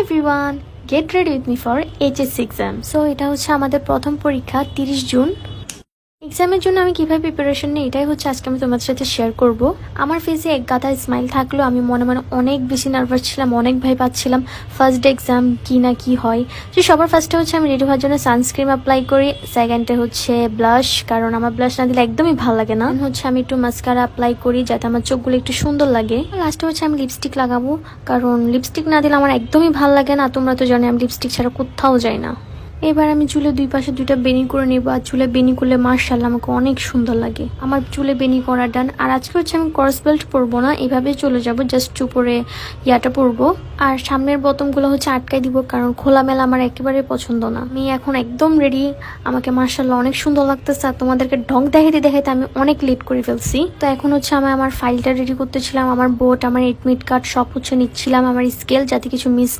Everyone, get ready with me for HSC exam. So এটা হচ্ছে আমাদের প্রথম পরীক্ষা 30 জুন। এক্সামের জন্য আমি কিভাবে প্রিপারেশন নিই এটাই হচ্ছে আজকে আমি তোমাদের সাথে শেয়ার করব। আমার ফেসে এক গাদা স্মাইল থাকলেও আমি মনে মনে অনেক বেশি নার্ভাস ছিলাম, অনেক ভয় পাচ্ছিলাম ফার্স্ট ডে এক্সাম কি না কি হয়। তো সবার ফার্স্টে হচ্ছে আমি রেডি হওয়ার জন্য সানস্ক্রিন অ্যাপ্লাই করি, সেকেন্ডে হচ্ছে ব্লাশ, কারণ আমার ব্লাশ না দিলে একদমই ভালো লাগে না। হচ্ছে আমি একটু মাস্কারা অ্যাপ্লাই করি যাতে আমার চোখগুলো একটু সুন্দর লাগে। লাস্টে হচ্ছে আমি লিপস্টিক লাগাবো, কারণ লিপস্টিক না দিলে আমার একদমই ভালো লাগে না। তোমরা তো জানো আমি লিপস্টিক ছাড়া কোথাও যাই না। এবার আমি চুলে দুই পাশে দুইটা বেনি করে নেব, আর চুলে বেনি করলে মার্শাল্লাহ আমাকে অনেক সুন্দর লাগে। আমার চুলে বেনি করা ডান। আর আজকে হচ্ছে আমি ক্রস বেল্ট পরবো না, এভাবে চলে যাব, জাস্ট উপরে ইয়াটা পরবো। আর সামনের বোতামগুলো হচ্ছে আটকাই দিব, কারণ খোলামেলা আমার একেবারে পছন্দ না। আমি এখন একদম রেডি, আমাকে মার্শাল্লাহ অনেক সুন্দর লাগতেছে। আর তোমাদেরকে ঢং দেখাইতে দেখাইতে আমি অনেক লেট করে ফেলছি। তো এখন হচ্ছে আমি আমার ফাইলটা রেডি করতেছিলাম, আমার বোট, আমার এডমিট কার্ড সব হচ্ছে নিচ্ছিলাম, আমার স্কেল, যাতে কিছু মিস